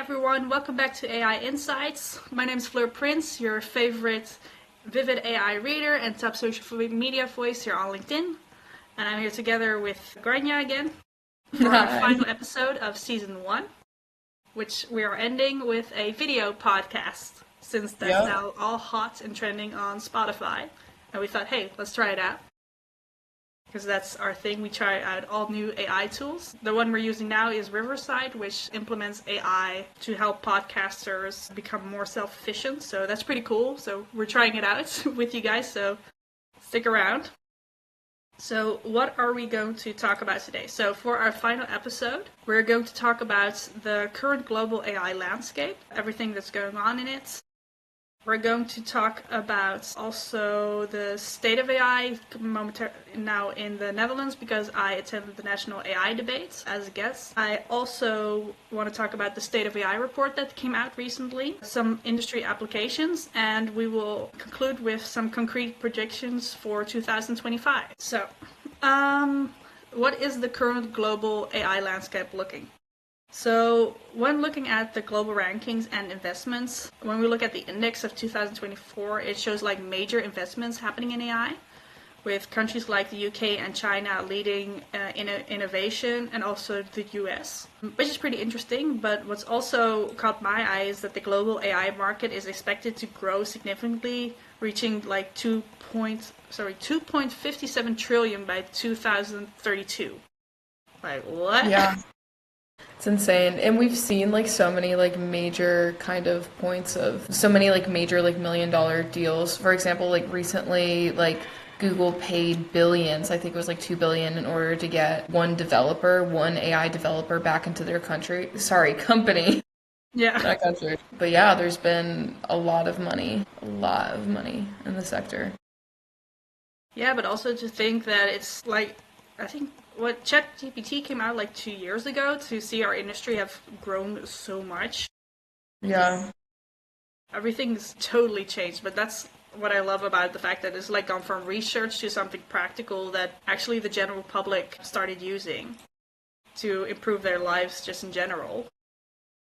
everyone, welcome back to AI Insights. My name is Fleur Prince, your favorite vivid AI reader and top social media voice here on LinkedIn. And I'm here together with Grania again for our final episode of Season 1, which we are ending with a video podcast, since that's now all hot and trending on Spotify. And we thought, hey, let's try it out. Because that's our thing. We try out all new AI tools. The one we're using now is Riverside, which implements AI to help podcasters become more self-efficient. So that's pretty cool. So we're trying it out with you guys, so stick around. So what are we going to talk about today? So for our final episode, we're going to talk about the current global AI landscape, everything that's going on in it. We're going to talk about also the state of AI now in the Netherlands, because I attended the Nationale AI Debat as a guest. I also want to talk about the state of AI report that came out recently, some industry applications, and we will conclude with some concrete predictions for 2025. So, what is the current global AI landscape looking? So when looking at the global rankings and investments, when we look at the index of 2024, it shows like major investments happening in AI, with countries like the UK and China leading in innovation, and also the US, which is pretty interesting. But what's also caught my eye is that the global AI market is expected to grow significantly, reaching like 2.57 trillion by 2032. Like, what? Yeah. It's insane. And we've seen like so many like major kind of points of so many like major like $1 million deals. For example, like recently like Google paid billions, I think it was like 2 billion, in order to get one AI developer back into their company. Yeah. Not country. But yeah, there's been a lot of money in the sector. Yeah, but also to think that it's like, I think what ChatGPT came out like 2 years ago, to see our industry have grown so much. Yeah. Everything's totally changed, but that's what I love about the fact that it's like gone from research to something practical that actually the general public started using to improve their lives just in general.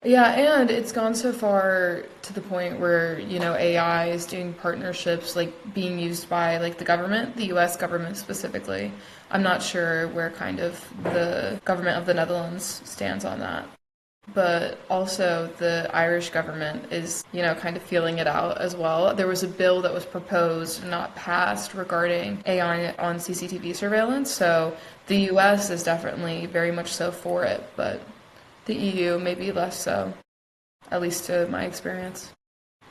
Yeah, and it's gone so far to the point where, AI is doing partnerships, like being used by like the government, the US government specifically. I'm not sure where kind of the government of the Netherlands stands on that. But also the Irish government is, kind of feeling it out as well. There was a bill that was proposed, not passed, regarding AI on CCTV surveillance. So the US is definitely very much so for it, but the EU maybe less so, at least to my experience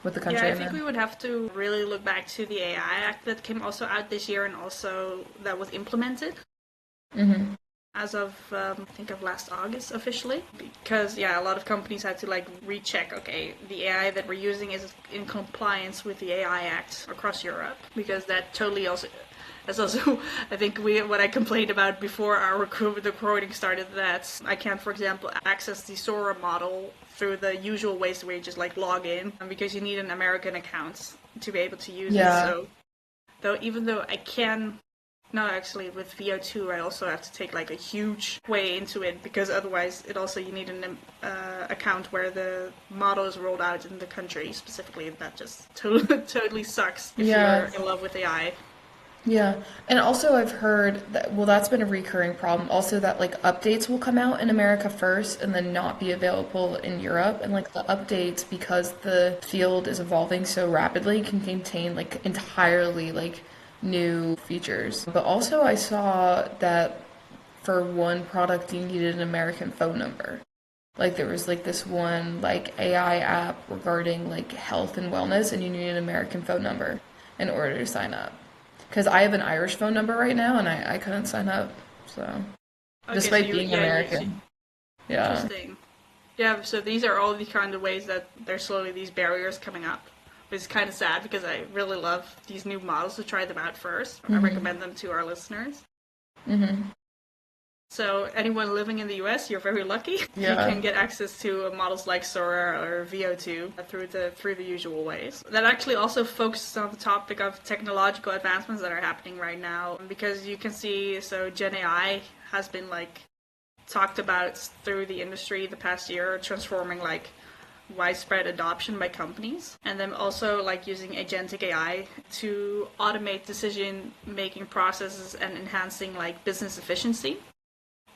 with the country. Yeah, I think we would have to really look back to the AI Act that came also out this year, and also that was implemented as of, I think of last August officially. Because, yeah, a lot of companies had to like recheck, okay, the AI that we're using is in compliance with the AI Act across Europe, because that totally also... That's also, I think, what I complained about before the recording started, that I can't, for example, access the Sora model through the usual ways where you just like log in, because you need an American account to be able to use it. So, even though I can, no, actually with VO2 I also have to take like a huge way into it, because otherwise you need an account where the model is rolled out in the country specifically. That just totally sucks if you're in love with AI. Yeah, and also I've heard that, well, that's been a recurring problem. Also that like updates will come out in America first and then not be available in Europe. And like the updates, because the field is evolving so rapidly, can contain like entirely like new features. But also I saw that for one product you needed an American phone number. Like there was like this one like AI app regarding like health and wellness, and you needed an American phone number in order to sign up. Because I have an Irish phone number right now, and I couldn't sign up, so despite being American. Yeah. Interesting. Yeah, so these are all the kind of ways that there's slowly these barriers coming up. Which is kind of sad, because I really love these new models to try them out first. I recommend them to our listeners. So anyone living in the US, you're very lucky. Yeah. You can get access to models like Sora or VO2 through the usual ways. That actually also focuses on the topic of technological advancements that are happening right now, because you can see, so Gen AI has been like talked about through the industry the past year, transforming like widespread adoption by companies, and then also like using agentic AI to automate decision making processes and enhancing like business efficiency.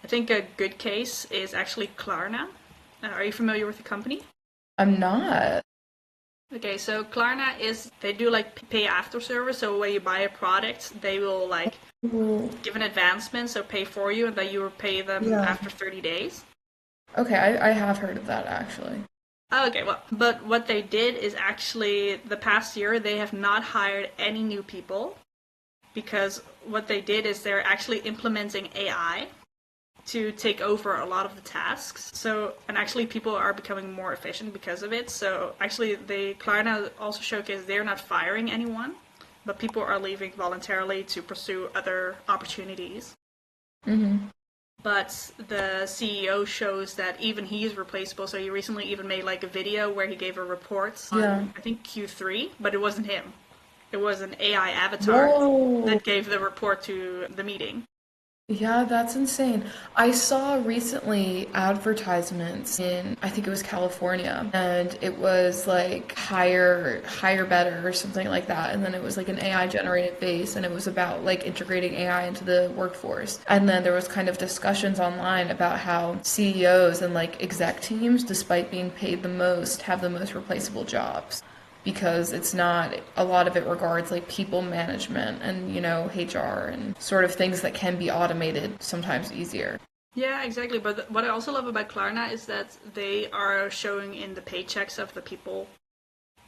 I think a good case is actually Klarna. Are you familiar with the company? I'm not. Okay, so Klarna they do like pay after service. So when you buy a product, they will like Well, give an advancement, so pay for you, and then you will pay them yeah. after 30 days. Okay, I have heard of that actually. Okay, well, but what they did is actually the past year they have not hired any new people because what they did is they're actually implementing AI to take over a lot of the tasks. So, and actually people are becoming more efficient because of it. So, actually, Klarna also showcased they're not firing anyone, but people are leaving voluntarily to pursue other opportunities. Mm-hmm. But the CEO shows that even he is replaceable. So he recently even made like a video where he gave a report Yeah. on, I think, Q3, but it wasn't him. It was an AI avatar Whoa. that gave the report to the meeting. Yeah, that's insane. I saw recently advertisements in, I think it was California, and it was like higher better or something like that. And then it was like an AI generated face, and it was about like integrating AI into the workforce. And then there was kind of discussions online about how CEOs and like exec teams, despite being paid the most, have the most replaceable jobs because it's not a lot of it regards like people management and HR and sort of things that can be automated sometimes easier. Yeah, exactly. But what I also love about Klarna is that they are showing in the paychecks of the people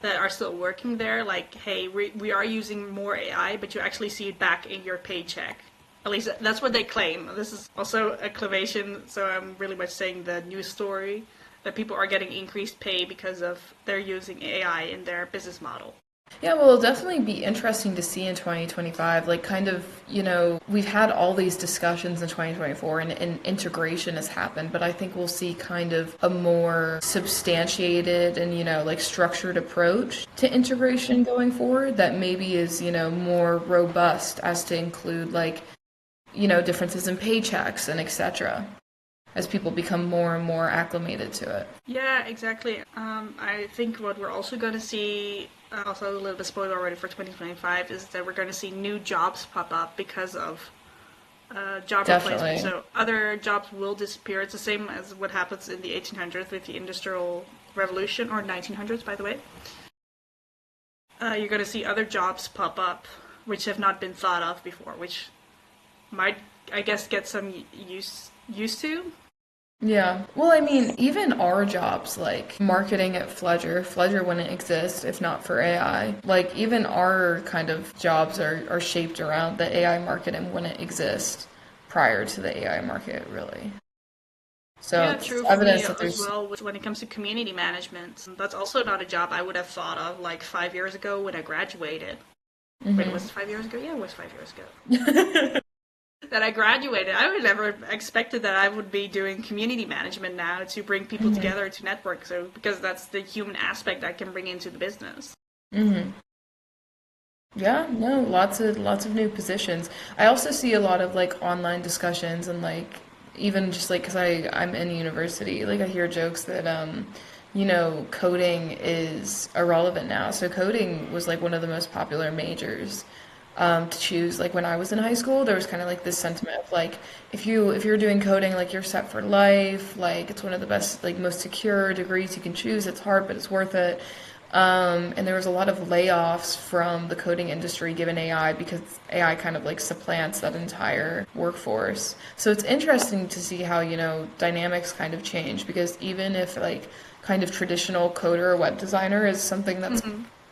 that are still working there, like, hey, we are using more AI, but you actually see it back in your paycheck. At least that's what they claim. This is also a clavation, so I'm really much saying the news story that people are getting increased pay because of they're using AI in their business model. Yeah, well, it'll definitely be interesting to see in 2025. Like, kind of, we've had all these discussions in 2024 and integration has happened, but I think we'll see kind of a more substantiated and, like structured approach to integration going forward that maybe is, more robust as to include like, differences in paychecks and etc. as people become more and more acclimated to it. Yeah, exactly. I think what we're also going to see, also a little bit spoiler already for 2025, is that we're going to see new jobs pop up because of job replacement. Definitely. So other jobs will disappear. It's the same as what happens in the 1800s with the Industrial Revolution, or 1900s, by the way. You're going to see other jobs pop up which have not been thought of before, which might, I guess, get some used to. Yeah. Well, I mean, even our jobs, like marketing at Fledger wouldn't exist if not for AI. Like, even our kind of jobs are shaped around the AI market and wouldn't exist prior to the AI market, really. So Yeah, it's true for me evidence that as there's, well when it comes to community management. That's also not a job I would have thought of like 5 years ago when I graduated. Wait, was it 5 years ago? Yeah, it was 5 years ago. That I graduated. I would never expected that I would be doing community management now to bring people together to network. So because that's the human aspect I can bring into the business. yeah, no, lots of new positions. I also see a lot of like online discussions and like even just like because I'm in university, like I hear jokes that coding is irrelevant now. So coding was like one of the most popular majors to choose. Like when I was in high school, there was kind of like this sentiment of like if you're doing coding, like you're set for life. Like it's one of the best, like most secure degrees you can choose. It's hard, but it's worth it. And there was a lot of layoffs from the coding industry given AI because AI kind of like supplants that entire workforce. So it's interesting to see how, dynamics kind of change because even if like kind of traditional coder or web designer is something that's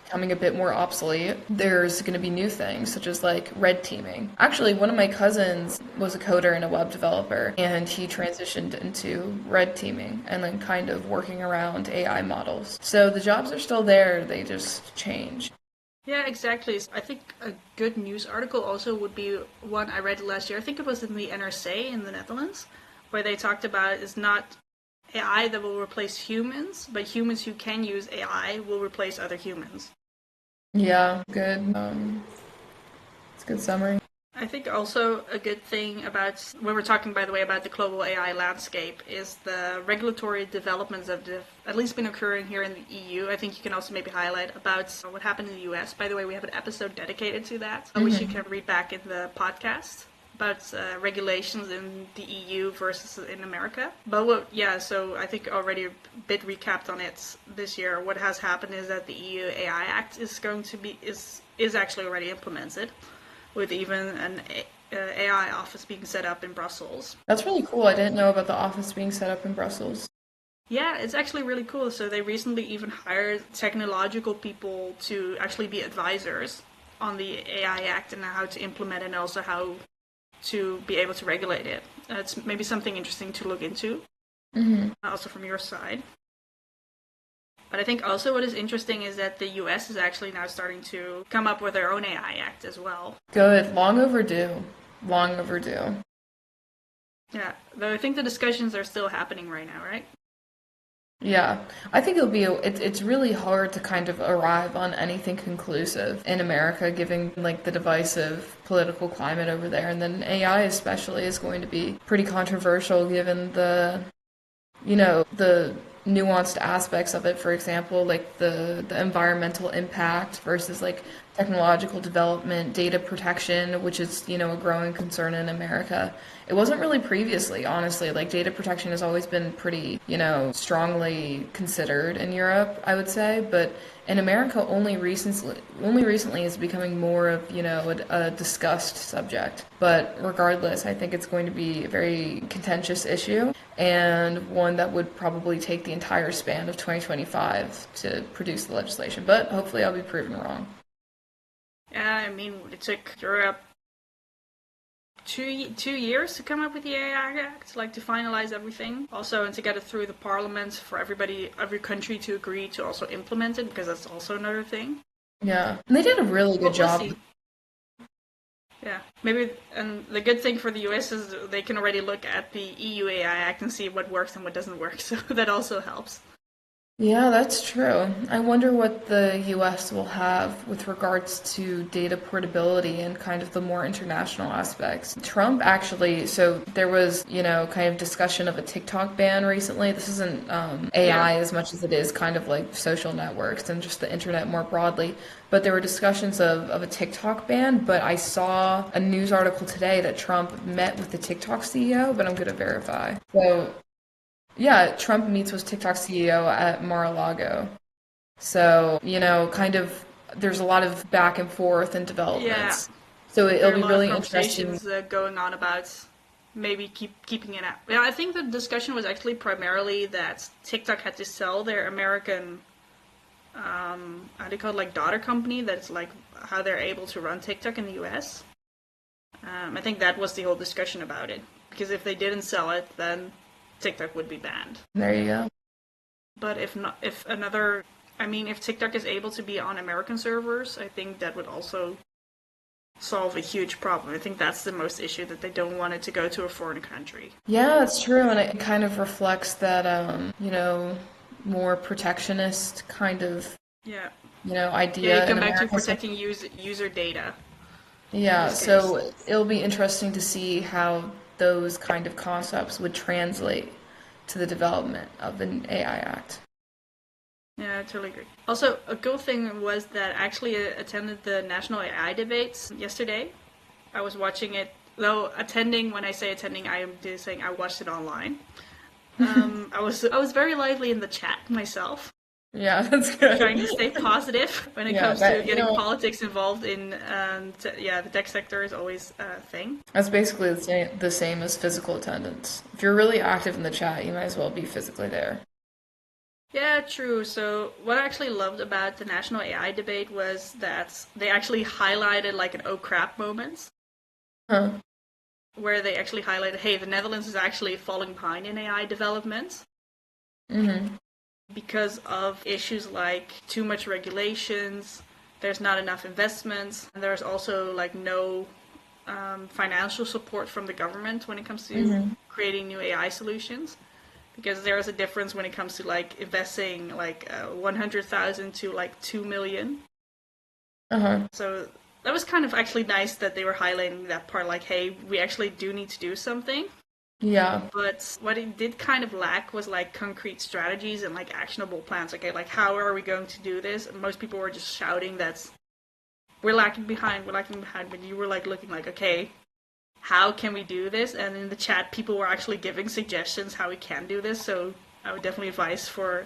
becoming a bit more obsolete, there's going to be new things such as like red teaming. Actually, one of my cousins was a coder and a web developer, and he transitioned into red teaming and then kind of working around AI models. So the jobs are still there, they just change. Yeah, exactly. I think a good news article also would be one I read last year. I think it was in the NRC in the Netherlands, where they talked about it's not AI that will replace humans, but humans who can use AI will replace other humans. Yeah, good. It's a good summary. think also a good thing about when we're talking, by the way, about the global AI landscape is the regulatory developments that have at least been occurring here in the EU. I think you can also maybe highlight about what happened in the US. By the way, we have an episode dedicated to that, which you can read back in the podcast about regulations in the EU versus in America. But so I think already a bit recapped on it this year. What has happened is that the EU AI Act is actually already implemented, with even an AI office being set up in Brussels. That's really cool. I didn't know about the office being set up in Brussels. Yeah, it's actually really cool. So they recently even hired technological people to actually be advisors on the AI Act and how to implement it, and also how to be able to regulate it. It's maybe something interesting to look into, also from your side. But I think also what is interesting is that the US is actually now starting to come up with their own AI Act as well. Good. Long overdue. Long overdue. Yeah, though I think the discussions are still happening right now, right? Yeah, I think it's really hard to kind of arrive on anything conclusive in America, given like the divisive political climate over there. And then AI especially is going to be pretty controversial given the nuanced aspects of it. For example, like the environmental impact versus like technological development, data protection, which is, a growing concern in America. It wasn't really previously, honestly. Like data protection has always been pretty, strongly considered in Europe, I would say, but in America only recently is becoming more of, a discussed subject. But regardless, I think it's going to be a very contentious issue and one that would probably take the entire span of 2025 to produce the legislation. But hopefully I'll be proven wrong. Yeah, I mean, it took Europe two years to come up with the AI Act, like to finalize everything. Also, and to get it through the parliament for every country to agree to also implement it, because that's also another thing. Yeah, and they did a really good job. See. Yeah, maybe, and the good thing for the US is they can already look at the EU AI Act and see what works and what doesn't work, so that also helps. Yeah, that's true. I wonder what the US will have with regards to data portability and kind of the more international aspects. Trump actually, so there was, kind of discussion of a TikTok ban recently. This isn't AI as much as it is kind of like social networks and just the internet more broadly. But there were discussions of a TikTok ban, but I saw a news article today that Trump met with the TikTok CEO, but I'm going to verify. So yeah, Trump meets with TikTok CEO at Mar-a-Lago. So, kind of, there's a lot of back and forth and developments. Yeah. So it'll There are be a lot of really interesting. conversations going on about maybe keeping it out. Yeah, I think the discussion was actually primarily that TikTok had to sell their American, how do you call it, like daughter company. That's like how they're able to run TikTok in the US. I think that was the whole discussion about it. Because if they didn't sell it, then TikTok would be banned. There you go. But if TikTok is able to be on American servers, I think that would also solve a huge problem. I think that's the most issue, that they don't want it to go to a foreign country. Yeah, it's true, and it kind of reflects that, more protectionist kind of, idea. Yeah, you come in back to America. protecting user data. Yeah, so it'll be interesting to see how those kind of concepts would translate to the development of an AI Act. Yeah, I totally agree. Also, a cool thing was that I actually attended the National AI debates yesterday. I was watching it, though attending, when I say attending, I am just saying I watched it online. I was very lively in the chat myself. Yeah, that's good. Trying to stay positive when it comes to getting politics involved in, the tech sector is always a thing. That's basically the same as physical attendance. If you're really active in the chat, you might as well be physically there. Yeah, true. So what I actually loved about the National AI debate was that they actually highlighted like an oh crap moments. Huh. Where they actually highlighted, hey, the Netherlands is actually falling behind in AI development. Mm-hmm. Because of issues like too much regulations, there's not enough investments, and there's also like no financial support from the government when it comes to creating new AI solutions. Because there is a difference when it comes to like investing like 100,000 to like 2 million. Uh-huh. So that was kind of actually nice that they were highlighting that part, like, hey, we actually do need to do something. Yeah. But what it did kind of lack was like concrete strategies and like actionable plans. Okay, like how are we going to do this? And most people were just shouting that we're lacking behind, we're lacking behind. But you were like looking like, okay, how can we do this? And in the chat, people were actually giving suggestions how we can do this. So I would definitely advise for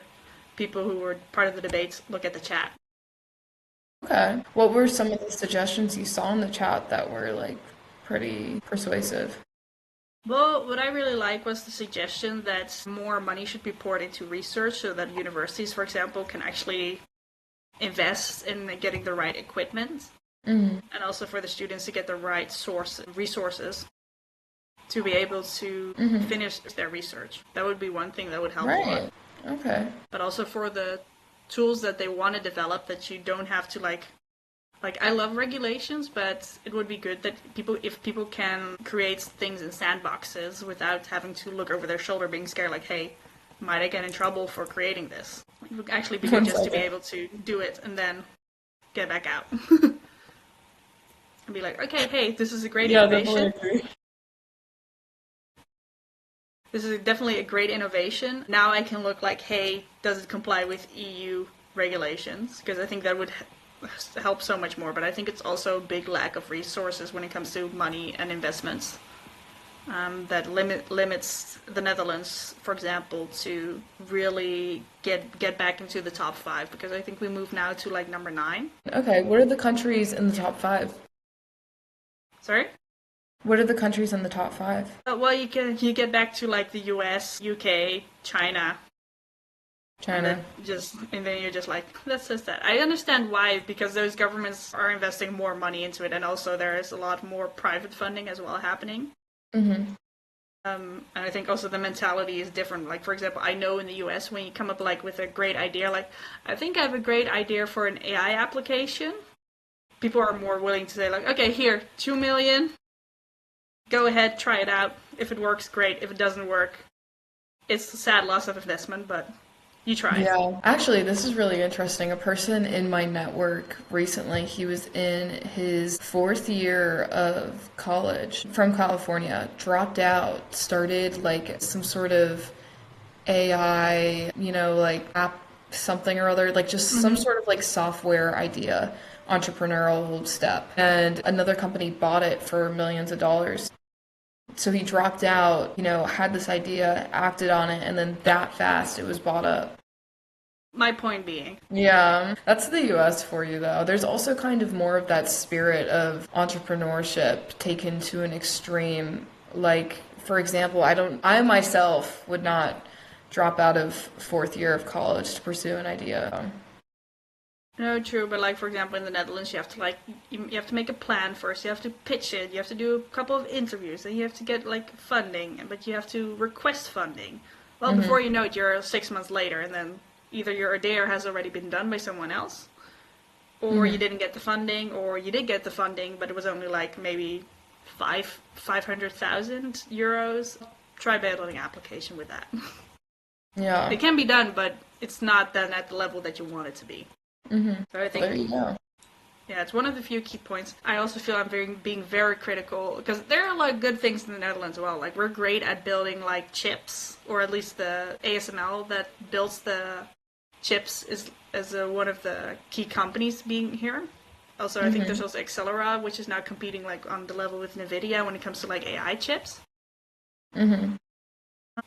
people who were part of the debates, look at the chat. Okay. What were some of the suggestions you saw in the chat that were like pretty persuasive? Well, what I really like was the suggestion that more money should be poured into research so that universities, for example, can actually invest in getting the right equipment Mm-hmm. and also for the students to get the right resources to be able to Mm-hmm. finish their research. That would be one thing that would help a lot. Right. Okay. But also for the tools that they want to develop that you don't have to like I love regulations, but it would be good that if people can create things in sandboxes without having to look over their shoulder being scared like, hey, might I get in trouble for creating this? It would actually be good One just to be second. able to do it and then get back out. And be like, okay, hey, this is a great Yeah, definitely innovation. agree. This is definitely a great innovation. Now I can look like, hey, does it comply with EU regulations? Because I think that would help so much more. But I think it's also a big lack of resources when it comes to money and investments. That limits the Netherlands, for example, to really get back into the top 5 because I think we move now to like number 9. Okay, what are the countries in the top five? Sorry. What are the countries in the top five? Well, you get back to like the U.S., UK, China, and China. then you're just like, that's just that. I understand why, because those governments are investing more money into it, and also there is a lot more private funding as well happening. Mm-hmm. And I think also the mentality is different. Like, for example, I know in the US, when you come up like with a great idea, like, I think I have a great idea for an AI application, people are more willing to say like, okay, here, 2 million, go ahead, try it out. If it works, great. If it doesn't work, it's a sad loss of investment, but you tried. Yeah, actually, this is really interesting. A person in my network recently, he was in his fourth year of college from California, dropped out, started like some sort of AI, like app something or other, like just some Mm-hmm. sort of like software idea, entrepreneurial step. And another company bought it for millions of dollars. So he dropped out, had this idea, acted on it, and then that fast it was bought up. My point being, Yeah, that's the US for you though. There's also kind of more of that spirit of entrepreneurship taken to an extreme. Like, for example, I myself would not drop out of fourth year of college to pursue an idea. no, true, but like for example, in the Netherlands, you have to you have to make a plan first. You have to pitch it. You have to do a couple of interviews, and you have to get like funding. But you have to request funding. Well, Hmm. before you know it, you're 6 months later, and then either your idea has already been done by someone else, or you Hmm. didn't get the funding, or you did get the funding, but it was only like maybe 500,000 euros. Try building an application with that. Yeah. It can be done, but it's not done at the level that you want it to be. Hmm. So I There think, you go. yeah, it's one of the few key points. I also feel being very critical because there are a lot of good things in the Netherlands as well. Like we're great at building like chips, or at least the ASML that builds the chips is one of the key companies being here. Also, I think there's Hmm. also Accelera, which is now competing like on the level with Nvidia when it comes to like AI chips. Hmm.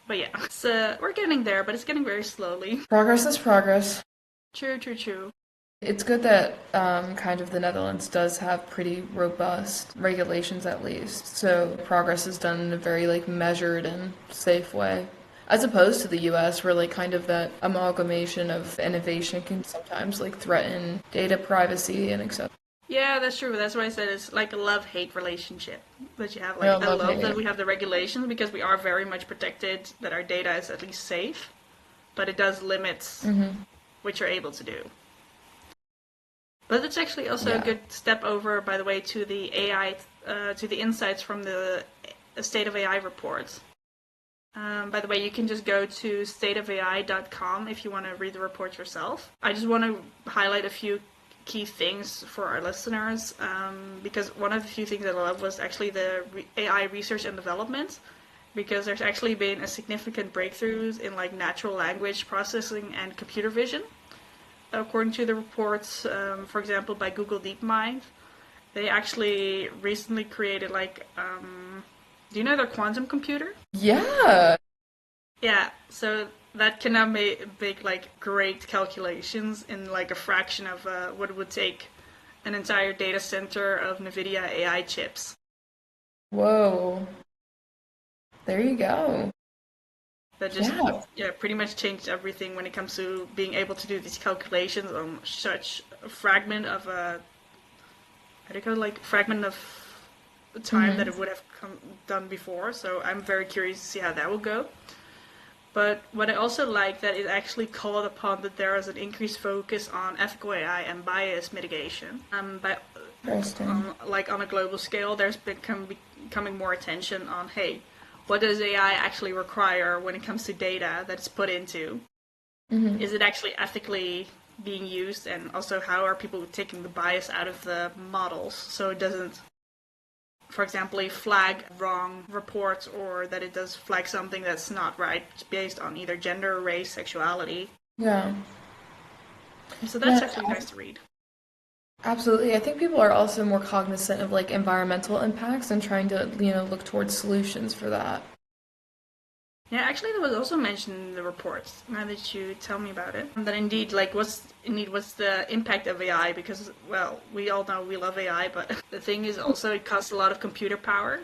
But yeah, we're getting there, but it's getting very slowly. Progress is progress. True, true, true. It's good that kind of the Netherlands does have pretty robust regulations at least. So progress is done in a very like measured and safe way. As opposed to the US where like kind of that amalgamation of innovation can sometimes like threaten data privacy and etc. Yeah, that's true. That's why I said it's like a love-hate relationship that you have. I Like, I love love that hate. we have the regulations because we are very much protected, that our data is at least safe, but it does limit Hmm. what you're able to do. But it's actually also a Yeah. good step over, by the way, to the AI, to the insights from the State of AI report. By the way, you can just go to stateofai.com if you want to read the report yourself. I just want to highlight a few key things for our listeners, because one of the few things that I love was actually the AI research and development, because there's actually been a significant breakthroughs in like natural language processing and computer vision. According to the reports, for example, by Google DeepMind, they actually recently created like, do you know their quantum computer? Yeah. Yeah, so that can now make like great calculations in like a fraction of what it would take an entire data center of NVIDIA AI chips. Whoa. There you go. That just Yeah. pretty much changed everything when it comes to being able to do these calculations on such a fragment of how do you call it, like fragment of time that Hmm. it would have done before. So I'm very curious to see how that will go. But what I also like that it actually called upon that there is an increased focus on ethical AI and bias mitigation. Interesting. Like on a global scale, there's becoming more attention on, hey, what does AI actually require when it comes to data that it's put into? Hmm. Is it actually ethically being used? And also, how are people taking the bias out of the models so it doesn't, for example, flag wrong reports, or that it does flag something that's not right based on either gender, race, sexuality. Yeah. So Yeah, that's actually nice to read. absolutely. I think people are also more cognizant of like environmental impacts and trying to, look towards solutions for that. Yeah, actually, that was also mentioned in the reports. Now that you tell me about it, that indeed, like, what's the impact of AI? Because, well, we all know we love AI, but the thing is also it costs a lot of computer power.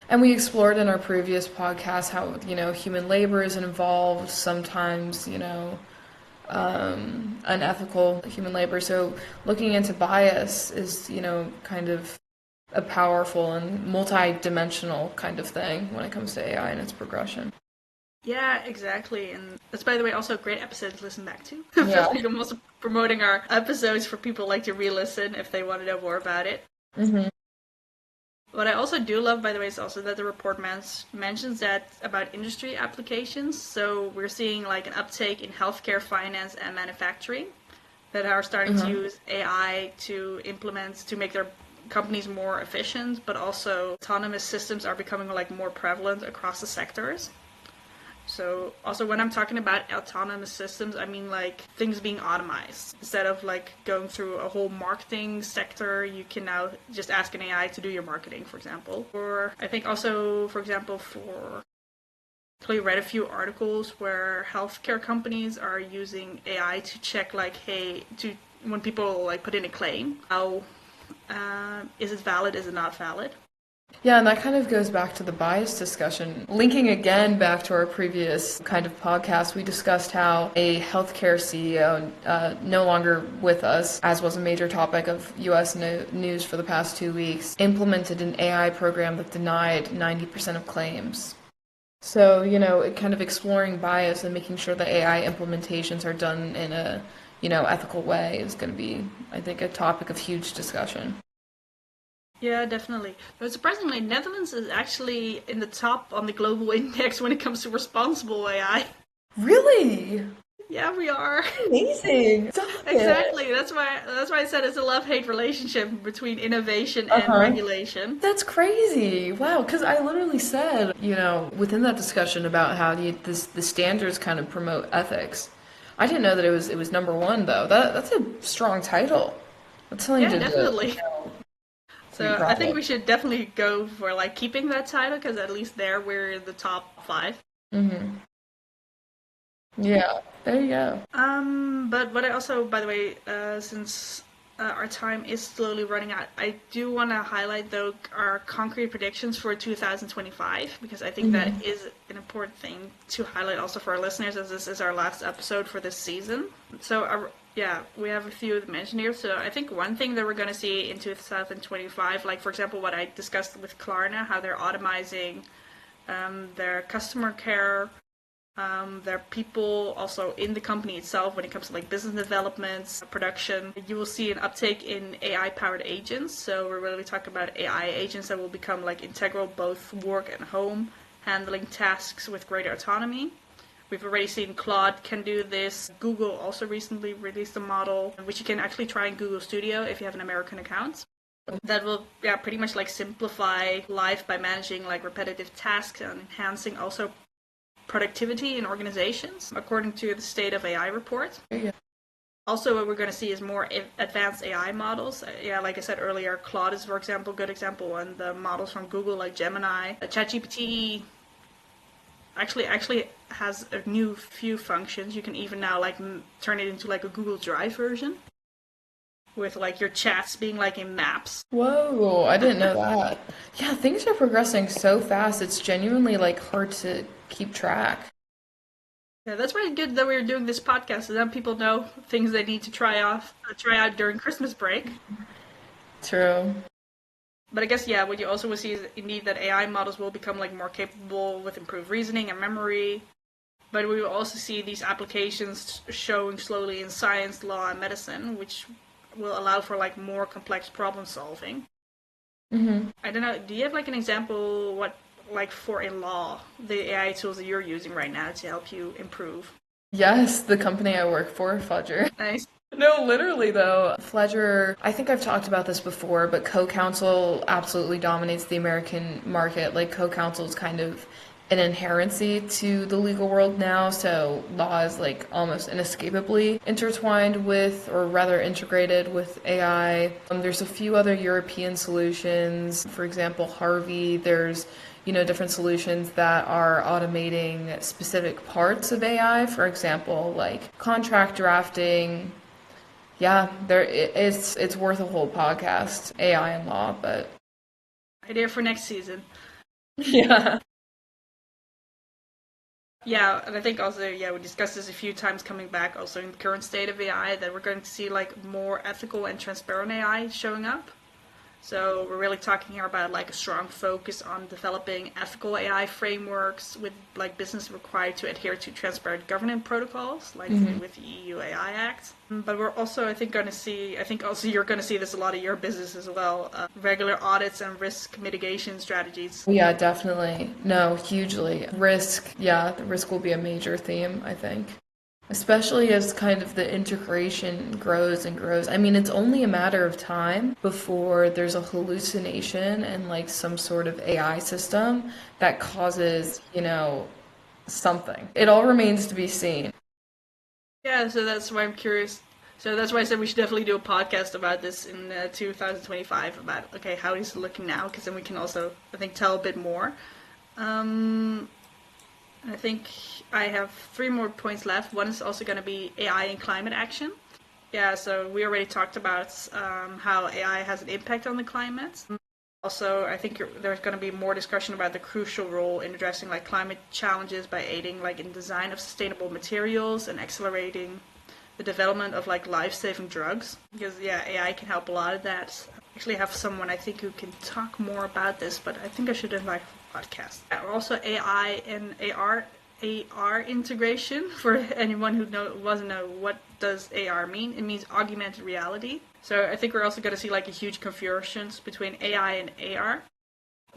And we explored in our previous podcast how, human labor is involved, sometimes, unethical human labor. So looking into bias is, kind of a powerful and multi-dimensional kind of thing when it comes to AI and its progression. Yeah, exactly. And that's, by the way, also a great episode to listen back to. I feel Yeah. like I'm also promoting our episodes for people like to re-listen if they want to know more about it. Hmm. What I also do love, by the way, is also that the report mentions that about industry applications. So we're seeing like an uptake in healthcare, finance, and manufacturing that are starting to Uh-huh. use AI to implement to make their companies more efficient, but also autonomous systems are becoming like more prevalent across the sectors. So also when I'm talking about autonomous systems, I mean like things being automized. Instead of like going through a whole marketing sector, you can now just ask an AI to do your marketing, for example. Or I think also, for example, for I read a few articles where healthcare companies are using AI to check like, hey, to when people like put in a claim, how is it valid? Is it not valid? Yeah, and that kind of goes back to the bias discussion. Linking again back to our previous kind of podcast, we discussed how a healthcare CEO, no longer with us, as was a major topic of US news for the past 2 weeks, implemented an AI program that denied 90% of claims. So, it kind of exploring bias and making sure that AI implementations are done in a, ethical way is going to be, I think, a topic of huge discussion. Yeah, definitely. But surprisingly, Netherlands is actually in the top on the global index when it comes to responsible AI. Really? Yeah, we are. Amazing. Stop it. Exactly. That's why I said it's a love-hate relationship between innovation and Uh-huh. regulation. That's crazy. Wow, because I literally said, within that discussion about how the standards kind of promote ethics. I didn't know that it was number one though. That's a strong title. That's something Yeah, to definitely. be So I proud think of. we should definitely go for like keeping that title because at least there we're in the top five. Hmm. Yeah, there you go. But what I also, by the way, since our time is slowly running out, I do want to highlight though our concrete predictions for 2025 because I think that Hmm. is an important thing to highlight also for our listeners as this is our last episode for this season. So yeah, we have a few of them mentioned here. So I think one thing that we're going to see in 2025, like for example what I discussed with Klarna, how they're automizing their customer care. There are people also in the company itself when it comes to like business development, production. You will see an uptake in AI powered agents. So we're really talking about AI agents that will become like integral both work and home, handling tasks with greater autonomy. We've already seen Claude can do this. Google also recently released a model which you can actually try in Google Studio if you have an American account. That will pretty much like simplify life by managing like repetitive tasks and enhancing also productivity in organizations, according to the State of AI report. Yeah. Also, what we're going to see is more advanced AI models. Like I said earlier, Claude is, for example, a good example, and the models from Google like Gemini. ChatGPT actually has a new few functions. You can even now like turn it into like a Google Drive version with like your chats being like in maps. Whoa, I didn't know that. Yeah, things are progressing so fast. It's genuinely like hard to keep track. Yeah, that's really good that we're doing this podcast, so then people know things they need to try out during Christmas break. True. But I guess what you also will see is indeed that AI models will become like more capable with improved reasoning and memory. But we will also see these applications showing slowly in science, law, and medicine, which will allow for like more complex problem solving. Hmm. I don't know. Do you have like an example what like for in law the AI tools that you're using right now to help you improve? Yes, the company I work for, Fudger. Nice. No, literally though. Fledger, I think I've talked about this before, but co-counsel absolutely dominates the American market. Like co-counsel is kind of an inherency to the legal world now, so law is like almost inescapably intertwined with, or rather integrated with AI. There's a few other European solutions. For example, Harvey, there's different solutions that are automating specific parts of AI, for example, like contract drafting. Yeah, it's worth a whole podcast, AI and law, but Idea for next season. yeah. Yeah, and I think also, we discussed this a few times coming back also in the current state of AI that we're going to see like more ethical and transparent AI showing up. So we're really talking here about like a strong focus on developing ethical AI frameworks with like business required to adhere to transparent governance protocols, like with the EU AI Act. But we're also, I think also you're going to see this a lot of your business as well, regular audits and risk mitigation strategies. Yeah, definitely. No, hugely. Risk, yeah, the risk will be a major theme, I think. Especially as kind of the integration grows and grows. I mean, it's only a matter of time before there's a hallucination and like some sort of AI system that causes, something. It all remains to be seen. Yeah, so that's why I'm curious. So that's why I said we should definitely do a podcast about this in 2025 about okay how is it looking now because then we can also I think tell a bit more. Um, I think I have three more points left. One is also going to be AI and climate action. Yeah, so we already talked about how AI has an impact on the climate. Also, I think there's going to be more discussion about the crucial role in addressing like climate challenges by aiding like in design of sustainable materials and accelerating the development of like life-saving drugs. Because AI can help a lot of that. I actually have someone I think who can talk more about this, but I think I should invite for a podcast. Also, AI and AR integration for anyone who doesn't know what does AR mean. It means augmented reality. So I think we're also going to see like a huge convergence between AI and AR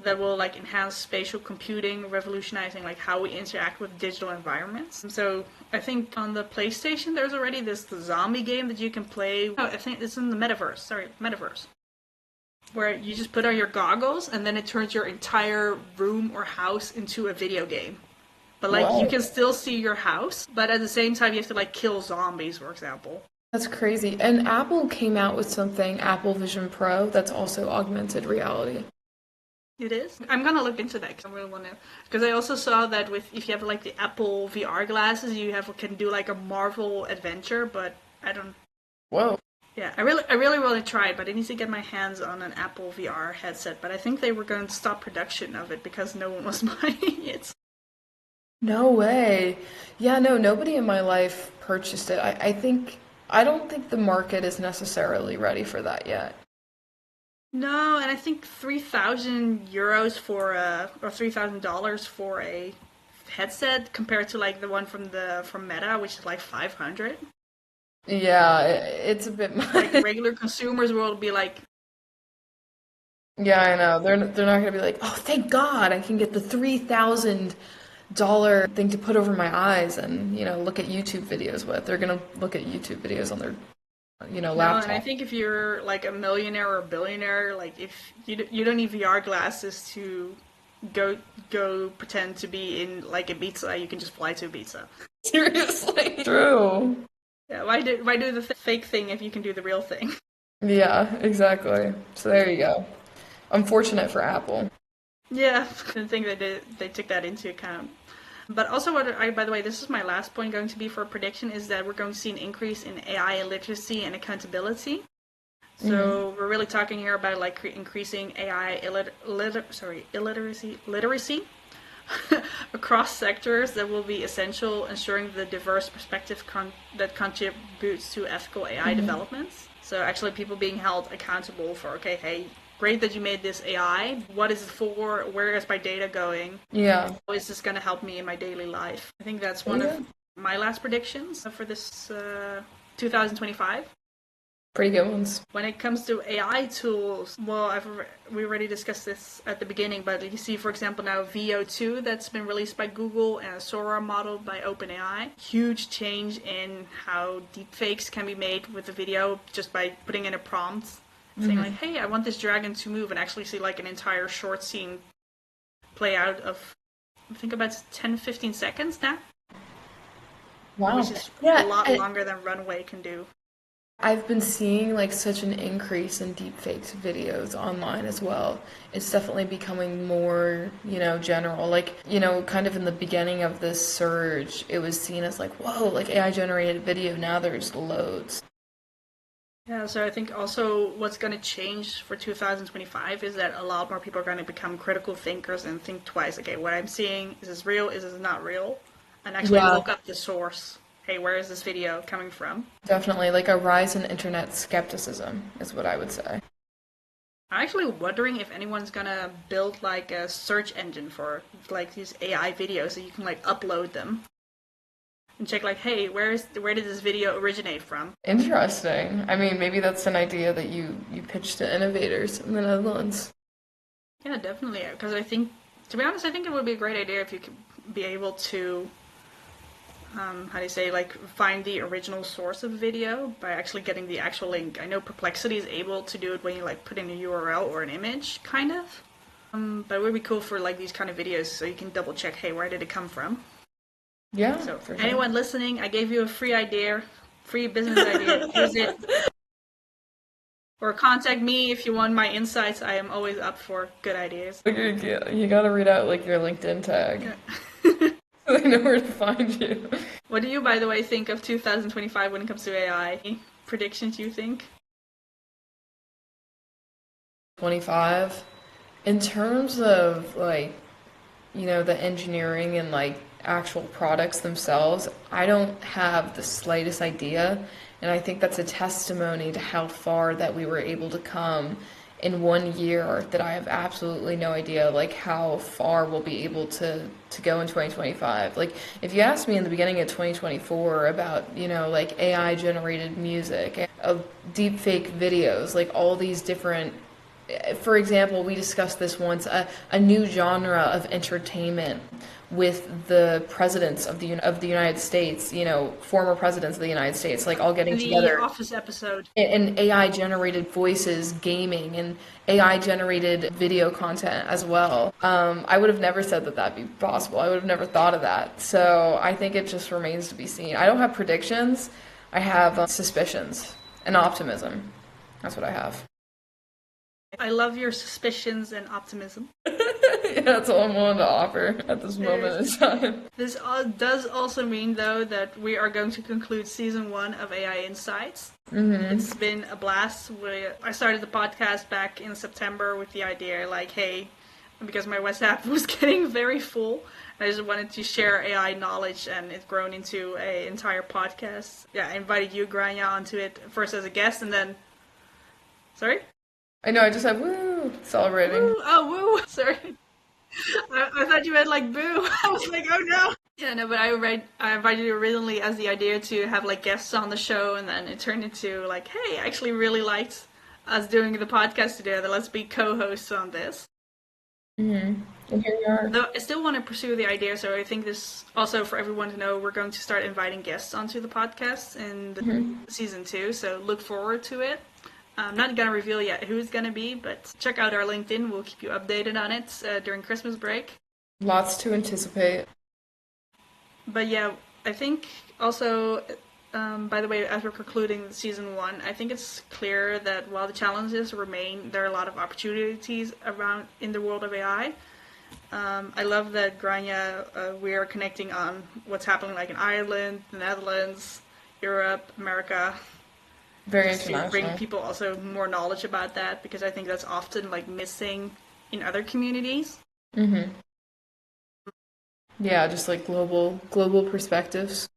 that will like enhance spatial computing, revolutionizing like how we interact with digital environments. So I think on the PlayStation there's already this zombie game that you can play. Oh, I think it's in the metaverse. Sorry, metaverse. Where you just put on your goggles and then it turns your entire room or house into a video game. But like you Whoa, can still see your house, but at the same time you have to like kill zombies, for example. that's crazy. And Apple came out with something, Apple Vision Pro, that's also augmented reality. It is. I'm gonna look into that because I really want to. Because I also saw that with if you have like the Apple VR glasses, you can do like a Marvel adventure. But I don't. Whoa. Yeah, I really want to try it, but I need to get my hands on an Apple VR headset. But I think they were going to stop production of it because no one was buying it. No way. Yeah, no, nobody in my life purchased it. I don't think the market is necessarily ready for that yet. No, and I think 3,000 euros for or $3,000 for a headset compared to like the one from Meta, which is like 500. Yeah, it's a bit Like much. regular consumers will be like, Yeah, I know. They're not gonna be like, oh, thank God, I can get the 3,000 dollar thing to put over my eyes and, look at YouTube videos with. They're gonna look at YouTube videos on their, No, and I laptop. think if you're like a millionaire or a billionaire, like if you don't need VR glasses to go go pretend to be in like Ibiza, you can just fly to Ibiza. Seriously. True. Yeah, why do the fake thing if you can do the real thing? Yeah, exactly. So there you go. Unfortunate for Apple. Yeah, I didn't think they took that into account. But also, by the way, this is my last point going to be for a prediction is that we're going to see an increase in AI literacy and accountability. Hmm. So we're really talking here about like increasing AI literacy across sectors that will be essential, ensuring the diverse perspective that contributes to ethical AI Hmm. developments. So actually, people being held accountable for okay, hey, great that you made this AI. What is it for? Where is my data going? Yeah. How is this going to help me in my daily life? I think that's one of Yeah. my last predictions for this 2025. Pretty good ones. When it comes to AI tools, well, we already discussed this at the beginning, but you see, for example, now VO2 that's been released by Google and a Sora model by OpenAI. Huge change in how deepfakes can be made with the video just by putting in a prompt saying like, Hmm. "Hey, I want this dragon to move," and actually see like an entire short scene play out of I think about 10, 15 seconds now, which Wow. is a Yeah, lot longer than Runway can do. I've been seeing like such an increase in deepfakes videos online as well. It's definitely becoming more, general. Like, kind of in the beginning of this surge, it was seen as like, whoa, like AI generated video. Now there's loads. Yeah, so I think also what's going to change for 2025 is that a lot more people are going to become critical thinkers and think twice. Okay, what I'm seeing, is this real? Is this not real? And actually Yeah, look up the source. Hey, where is this video coming from? definitely. Like a rise in internet skepticism is what I would say. I'm actually wondering if anyone's gonna build like a search engine for like these AI videos so you can like upload them and check like, hey, where did this video originate from? Interesting. I mean, maybe that's an idea that you pitch to innovators in the Netherlands. Yeah, definitely. Because I think, to be honest, I think it would be a great idea if you could be able to how do you say, like find the original source of video by actually getting the actual link. I know Perplexity is able to do it when you like put in a URL or an image, kind of. But it would be cool for like these kind of videos so you can double check, hey, where did it come from? Yeah, So for sure. anyone listening, I gave you a free idea, free business idea. Use it. Or contact me if you want my insights. I am always up for good ideas. Like, you gotta read out like your LinkedIn tag Yeah. so they know where to find you. What do you, by the way, think of 2025 when it comes to AI? Predictions you think? 25. In terms of like, the engineering and like actual products themselves, I don't have the slightest idea. And I think that's a testimony to how far that we were able to come in 1 year that I have absolutely no idea like how far we'll be able to go in 2025. Like if you asked me in the beginning of 2024 about, like AI generated music, of deep fake videos, like all these different, for example, we discussed this once, a new genre of entertainment with the presidents of the United States, former presidents of the United States, like all getting In the together, Office episode. and AI generated voices, gaming, and AI generated video content as well. I would have never said that that'd be possible. I would have never thought of that. So I think it just remains to be seen. I don't have predictions. I have suspicions and optimism. That's what I have. I love your suspicions and optimism. Yeah, that's all I'm willing to offer at this moment in time. This does also mean, though, that we are going to conclude season one of AI Insights. It's been a blast. I started the podcast back in September with the idea, like, hey, because my WhatsApp was getting very full, I just wanted to share AI knowledge, and it's grown into an entire podcast. Yeah, I invited you, Grania, onto it first as a guest, and then, sorry, I know, I just have woo celebrating. woo, oh woo, sorry. I thought you meant like boo. I was like, oh no. Yeah, no, but I invited you originally as the idea to have like guests on the show, and then it turned into like, hey, I actually really liked us doing the podcast together. Let's be co-hosts on this. And here we are. Though I still want to pursue the idea, so I think this also for everyone to know, we're going to start inviting guests onto the podcast in season 2, so look forward to it. I'm not going to reveal yet who it's going to be, but check out our LinkedIn. We'll keep you updated on it during Christmas break. Lots to anticipate. But yeah, I think also, by the way, as we're concluding season 1, I think it's clear that while the challenges remain, there are a lot of opportunities around in the world of AI. I love that Grania, we are connecting on what's happening like in Ireland, the Netherlands, Europe, America, Very just to bring international. people also more knowledge about that, because I think that's often like missing in other communities. Yeah, just like global perspectives.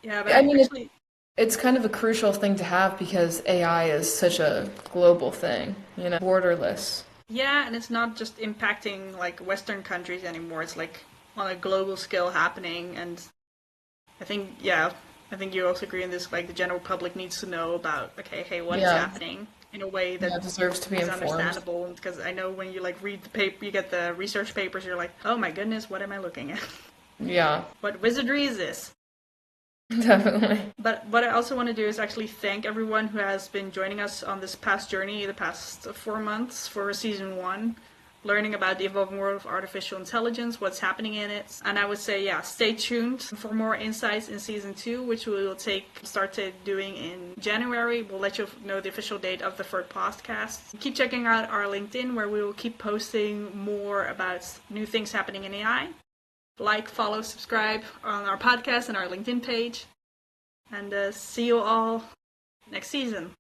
Yeah, but I I mean, actually, it's kind of a crucial thing to have because AI is such a global thing, borderless. yeah, and it's not just impacting like Western countries anymore. It's like on a global scale happening, and I think yeah, I think you also agree in this. Like the general public needs to know about okay, hey, what is Yeah, happening in a way that yeah, deserves to be is informed. understandable. Because I know when you like read the paper, you get the research papers. You're like, oh my goodness, what am I looking at? Yeah, What wizardry is this? definitely. But what I also want to do is actually thank everyone who has been joining us on this past journey, the past 4 months for season 1, learning about the evolving world of artificial intelligence, what's happening in it. And I would say, yeah, stay tuned for more insights in season 2, which we will start doing in January. We'll let you know the official date of the third podcast. Keep checking out our LinkedIn, where we will keep posting more about new things happening in AI. Like, follow, subscribe on our podcast and our LinkedIn page. And see you all next season.